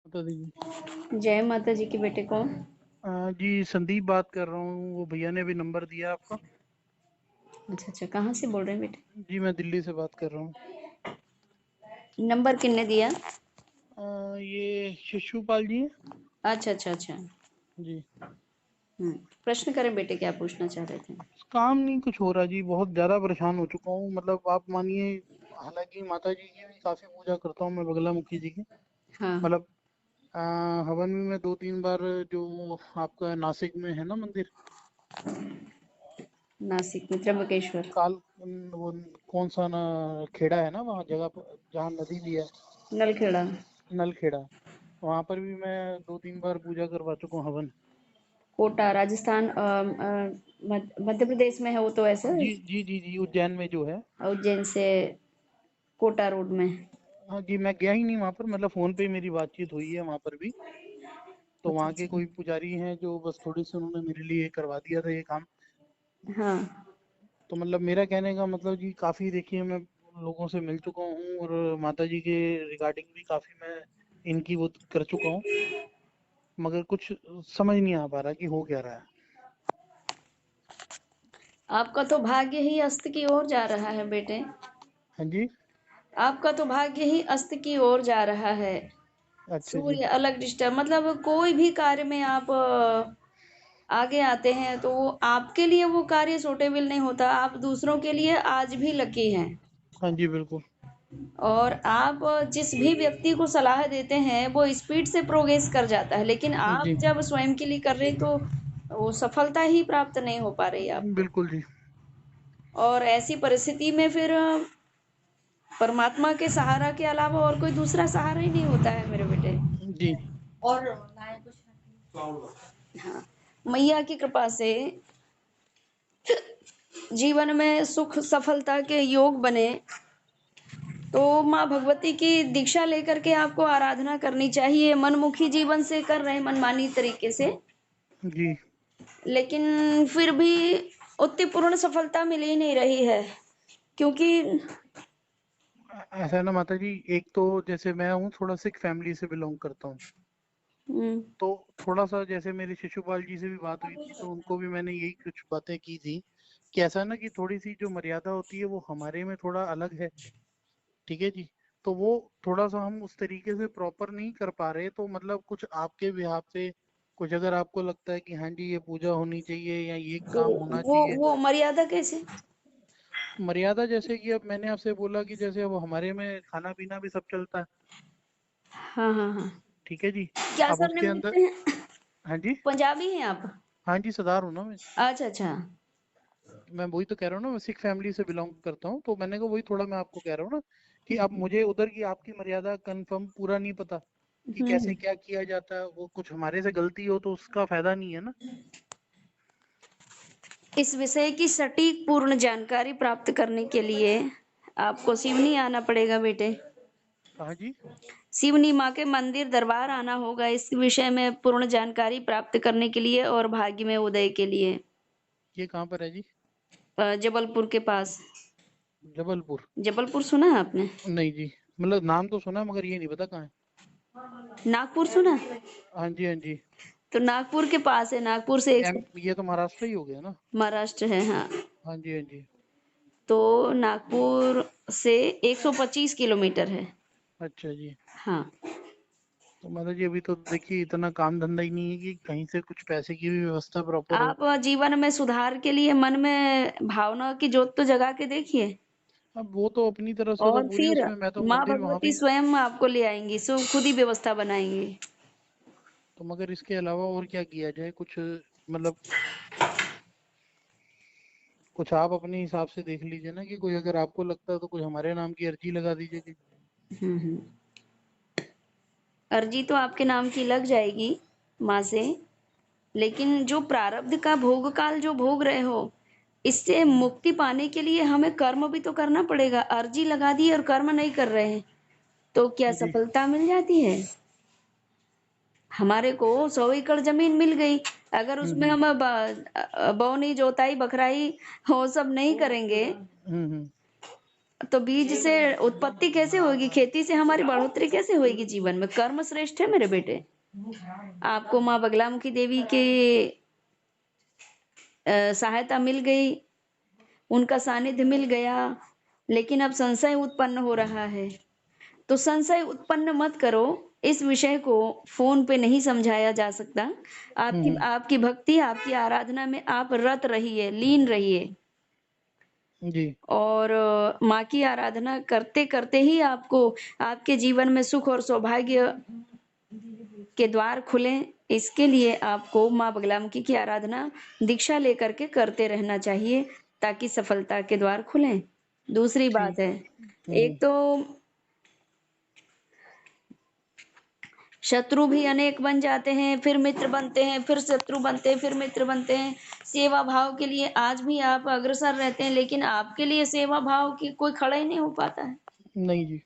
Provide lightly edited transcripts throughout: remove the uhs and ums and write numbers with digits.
बता दीजिए। जय माता जी की बेटे कौन? जी संदीप बात कर रहा हूँ, वो भैया ने भी नंबर दिया आपका। अच्छा अच्छा, कहाँ से बोल रहे हैं बेटे? जी मैं दिल्ली से बात कर रहा हूँ। नंबर किसने दिया? ये शिशुपाल जी हैं। अच्छा अच्छा अच्छा। जी। प्रश्न करें बेटे, क्या पूछना चाह रहे थे? काम नहीं कुछ हो रहा जी, बहुत ज़्यादा परेशान हो चुका हूँ, मतलब आप मानिए। हालांकि माता जी की भी काफ़ी पूजा करता हूँ मैं, बगला मुखी जी की। हाँ। मतलब अ, हवन में मैं 2-3 बार, जो आपका नासिक में है ना मंदिर, नासिक में त्र्यंबकेश्वर। काल वो कौन सा ना खेड़ा है ना वहाँ जगह पर, जहाँ नदी भी है। नलखेड़ा। नलखेड़ा। वहाँ पर भी मैं 2-3 बार पूजा करवा चुका हूँ, हवन। कोटा राजस्थान, मध्य प्रदेश में है वो तो ऐसे। जी जी जी जी, उज्जैन में जो है। उज्जैन से कोटा रोड में। हाँ जी, मैं गया ही नहीं वहाँ पर, मतलब फोन पे ही मेरी बातचीत हुई है वहाँ पर भी। तो अच्छा वहाँ के अच्छा। कोई पुजारी हैं जो बस थोड़ी सी उन्होंने मेरे लिए करवा दिया था ये काम। हाँ। तो मतलब मेरा कहने का मतलब जी, काफ़ी देखिए मैं लोगों से मिल चुका हूँ, और माता जी के रिगार्डिंग भी काफ़ी मैं इनकी वो कर चुका हूँ। मगर कुछ समझ नहीं आ पा रहा कि हो क्या रहा है। आपका तो भाग्य ही अस्त की ओर जा रहा है बेटे। हाँ जी। आपका तो भाग्य ही अस्त की ओर जा रहा है। अच्छा जी। सूर्य अलग डिस्टर्ब, मतलब कोई भी कार्य में आप आगे आते हैं तो वो आपके लिए वो कार्य सूटेबल नहीं होता। आप दूसरों के लिए आज भी लकी हैं। हाँ जी बिल्कुल। और आप जिस भी व्यक्ति को सलाह देते हैं वो स्पीड से प्रोग्रेस कर जाता है, लेकिन आप जी जब स्वयं के लिए कर रहे हैं तो वो सफलता ही प्राप्त नहीं हो पा रही है आपको। बिल्कुल जी। और ऐसी परिस्थिति में फिर परमात्मा के सहारा के अलावा और कोई दूसरा सहारा ही नहीं होता है मेरे बेटे। जी और हाँ, मैया की कृपा से जीवन में सुख सफलता के योग बने, तो माँ भगवती की दीक्षा लेकर के आपको आराधना करनी चाहिए। मनमुखी जीवन से कर रहे हैं मनमानी तरीके से, जी। लेकिन फिर भी उतनी पूर्ण सफलता मिल ही नहीं रही है, क्योंकि ऐसा है ना माता जी, एक तो जैसे मैं हूँ थोड़ा सिख फैमिली से बिलोंग करता हूँ। हम्म, तो थोड़ा सा जैसे मेरी शिशुपाल जी से भी बात हुई थी, तो उनको भी मैंने यही कुछ बातें की थी कि ऐसा है ना कि थोड़ी सी जो मर्यादा होती है वो हमारे में थोड़ा अलग है। ठीक है जी। तो वो थोड़ा सा हम उस तरीके से प्रॉपर नहीं कर पा रहे, तो मतलब कुछ आपके बिहाफ पे कुछ अगर आपको लगता है कि हाँ जी ये पूजा होनी चाहिए या ये तो काम होना वो चाहिए। वो मर्यादा कैसे? मर्यादा जैसे कि अब मैंने आपसे बोला कि जैसे अब हमारे में खाना पीना भी सब चलता है। हाँ हाँ हाँ। ठीक है जी। क्या अब सरनेम उसके अंदर, लेते हैं? हाँ जी। पंजाबी हैं आप? हाँ जी सरदार हूँ ना मैं। अच्छा अच्छा। मैं वही तो कह रहा हूँ ना, मैं सिख फैमिली से बिलोंग करता हूँ, तो मैंने कहा वही थोड़ा मैं आपको कह रहा हूँ ना कि अब मुझे उधर की आपकी मर्यादा कंफर्म पूरा नहीं पता कि कैसे हम्म। क्या किया जाता है। वो कुछ हमारे से गलती हो तो उसका फायदा नहीं है ना। इस विषय की सटीक पूर्ण जानकारी प्राप्त करने के लिए आपको सिवनी आना पड़ेगा बेटे। कहाँ जी? सिवनी माँ के मंदिर दरबार आना होगा इस विषय में पूर्ण जानकारी प्राप्त करने के लिए और भाग्य में उदय के लिए। ये कहाँ पर है जी? जबलपुर के पास। जबलपुर? जबलपुर सुना है आपने? नहीं जी, मतलब नाम तो सुना मगर ये नहीं पता कहाँ है। नागपुर सुना? हाँ जी हाँ जी। तो नागपुर के पास है। नागपुर से एम ये तो महाराष्ट्र ही हो गया ना। महाराष्ट्र है, हाँ। हाँ जी हाँ जी। तो नागपुर से 125 किलोमीटर है। अच्छा जी। हाँ। तो मतलब जी अभी तो देखिए इतना काम धंधा ही नहीं है कि कहीं से कुछ पैसे की भी व्यवस्था प्रॉपर हो। आप जीवन में सुधार के लिए मन में भावना की जोत तो जगा के देखिए। अब वो तो अपनी तरफ से तो और पूरी, फिर उसमें मैं तो माँ मंदिर वहां भगवती भी। स्वयं आपको ले आएंगी, सो खुद ही व्यवस्था बनाएंगी। तो मगर इसके अलावा और क्या किया जाए कुछ, मतलब कुछ आप अपने हिसाब से देख लीजिए ना कि कोई अगर आपको लगता है तो कोई हमारे नाम की अर्जी लगा दीजिए कि। हम्म। अर्जी तो आपके नाम की लग जाएगी माँ से, लेकिन जो प्रारब्ध का भोग काल जो भोग रहे हो, इससे मुक्ति पाने के लिए हमें कर्म भी तो करना पड़ेगा। अर्जी लगा दी और कर्म नहीं कर रहे हैं तो क्या जी। सफलता मिल जाती है? हमारे को 100 एकड़ जमीन मिल गई, अगर उसमें हम्म। हम बोनी जोताई बखराई वो सब नहीं करेंगे हम्म। तो बीज से उत्पत्ति कैसे होगी? खेती से हमारी बढ़ोतरी कैसे होगी जीवन में? कर्म श्रेष्ठ है मेरे बेटे। आपको माँ बगलामुखी देवी की सहायता मिल गई, उनका सानिध्य मिल गया, लेकिन अब संशय उत्पन्न हो रहा है। तो संशय उत्पन्न मत करो। इस विषय को फोन पे नहीं समझाया जा सकता। आपकी भक्ति, आपकी आराधना में आप रत रहिए, लीन रहिए। जी। और माँ की आराधना करते करते ही आपको आपके जीवन में सुख और सौभाग्य के द्वार खुलें। इसके लिए आपको माँ बगलामुखी की आराधना दीक्षा लेकर के करते रहना चाहिए, ताकि सफलता के द्वार खुलें। दूसरी बात ठीक। है, एक तो शत्रु भी अनेक बन जाते हैं, फिर मित्र बनते हैं, फिर शत्रु बनते हैं, फिर मित्र बनते हैं। सेवा भाव के लिए आज भी आप अग्रसर रहते हैं, लेकिन आपके लिए सेवा भाव की कोई खड़ा ही नहीं हो पाता है। नहीं जी।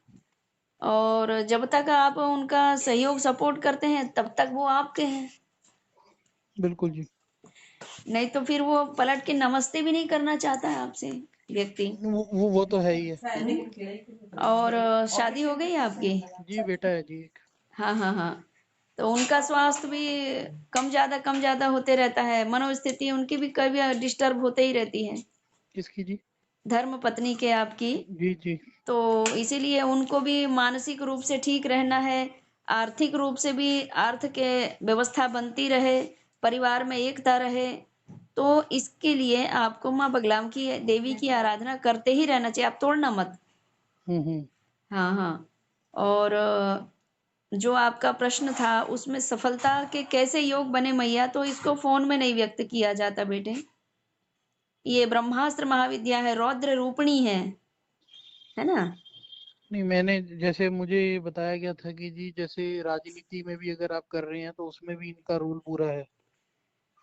और जब तक आप उनका सहयोग सपोर्ट करते हैं, तब तक वो आपके हैं। बिल्कुल जी। नहीं तो फिर वो पलट के नमस्ते भी नहीं करना चाहता है आपसे व्यक्ति। वो तो है ही है। और शादी हो गई आपकी? जी बेटा है जी एक। हाँ हाँ हाँ। तो उनका स्वास्थ्य भी कम ज्यादा होते रहता है, मनोस्थिति उनकी भी कभी डिस्टर्ब होते ही रहती है। किसकी जी? धर्म पत्नी के आपकी। जी जी। तो इसीलिए उनको भी मानसिक रूप से ठीक रहना है, आर्थिक रूप से भी अर्थ के व्यवस्था बनती रहे, परिवार में एकता रहे। तो इसके लिए आपको माँ बगलामुखी देवी की आराधना करते ही रहना चाहिए, आप तोड़ना मत। हम्म। हाँ हाँ। और जो आपका प्रश्न था उसमें सफलता के कैसे योग बने मैया, तो इसको फोन में नहीं व्यक्त किया जाता बेटे। ये ब्रह्मास्त्र महाविद्या है, रौद्र रूपिणी है ना। नहीं, मैंने जैसे मुझे ये बताया गया था कि जी जैसे राजनीति में भी अगर आप कर रहे हैं तो उसमें भी इनका रूल पूरा है।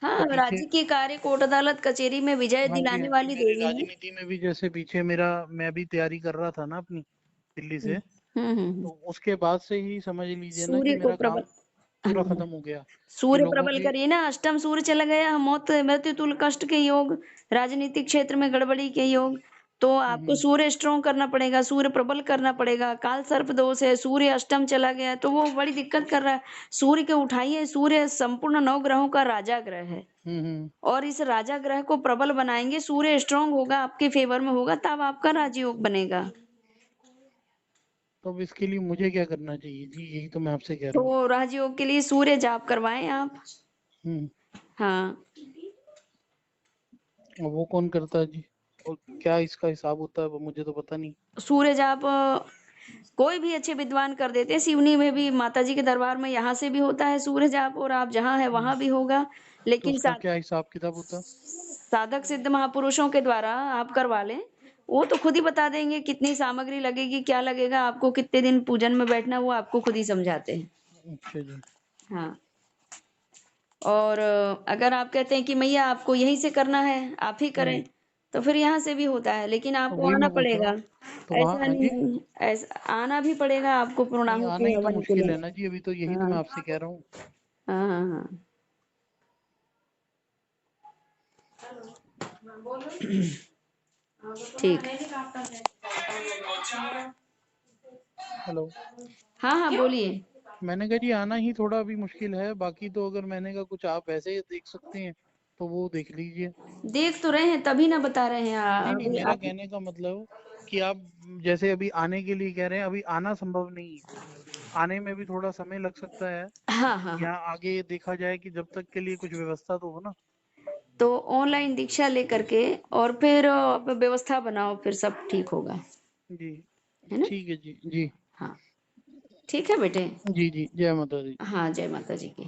हाँ, तो पीछे। राज्य की कार्य कोर्ट अदालत कचेरी में विजय हाँ जी, दिलाने हाँ जी, वाली मेरी देवी है। राजनीति में भी जैसे पीछे मेरा, मैं भी तैयारी कर रहा था ना अपनी दिल्ली हम्म से। हम्म। तो उसके बाद से ही समझ लीजिए ना कि सूर्य को मेरा काम प्रबल, पूरा हाँ, खत्म हो गया। कि सूर्य लोगों प्रबल की। करिए ना। अष्टम सूर्य चला गया, मौत मृत्यु तुल्य कष्ट के योग, राजनीतिक क्षेत्र में गड़बड़ी के योग। तो आपको हम्म। सूर्य स्ट्रॉन्ग करना पड़ेगा, सूर्य प्रबल करना पड़ेगा। काल सर्प दोष है, सूर्य अष्टम चला गया तो वो बड़ी दिक्कत कर रहा है। सूर्य के उठाइए, सूर्य संपूर्ण 9 ग्रहों का राजा ग्रह है। हम्म। और इस राजा ग्रह को प्रबल बनाएंगे, सूर्य स्ट्रांग होगा, आपके फेवर में होगा, तब आपका राजयोग बनेगा। तो अब इसके लिए मुझे क्या करना चाहिए जी, यही तो मैं आपसे कह रहा हूँ। तो राजयोग के लिए सूर्य जाप करवाएं आप। हम्म। हाँ, और वो कौन करता है जी? और क्या इसका हिसाब होता है वो मुझे तो पता नहीं। सूर्य जाप कोई भी अच्छे विद्वान कर देते हैं। सिवनी में भी माता जी के दरबार में यहाँ से भी होता है सूर्य जाप, और आप जहाँ है हम्म। वहां भी होगा। तो लेकिन उसका क्या हिसाब किताब होता है? साधक सिद्ध महापुरुषों के द्वारा आप करवा लें। वो तो खुद ही बता देंगे कितनी सामग्री लगेगी, क्या लगेगा, आपको कितने दिन पूजन में बैठना, वो आपको खुद ही समझाते हैं। अच्छा जी। हाँ। और अगर आप कहते हैं कि मैया आपको यहीं से करना है, आप ही करें, तो फिर यहाँ से भी होता है, लेकिन तो आपको वही आना मैं पूछ रहा पड़ेगा। हूँ। तो वहाँ, ऐसा हाँ जी। नहीं, ऐसा आना भी पड़ेगा आपको नहीं, आना पूर्णाहुति ही तो हवन के मुश्किल लिए। है ना जी, अभी तो यही तो हाँ मैं आपसे कह रहा हूँ। हाँ हाँ हाँ। ठीक। हेलो। हाँ हाँ बोलिए। मैंने कहा जी आना ही थोड़ा अभी मुश्किल है, बाकी तो अगर मैंने कहा कुछ आप वैसे ही देख सकते हैं तो वो देख लीजिए। देख तो रहे हैं, तभी ना बता रहे हैं नहीं नहीं, अभी मेरा आप। कहने का मतलब कि आप जैसे अभी आने के लिए कह रहे हैं, अभी आना संभव नहीं है। आने में भी थोड़ा समय लग सकता है। हाँ हाँ हाँ। यहाँ आगे देखा जाए कि जब तक के लिए कुछ व्यवस्था तो हो ना। तो ऑनलाइन दीक्षा लेकर के और फिर व्यवस्था बनाओ, फिर सब ठीक होगा। जी। है ना। ठीक है जी। जी। हाँ, ठीक है बेटे। जी जी, जय माता दी। हाँ, जय माता जी की।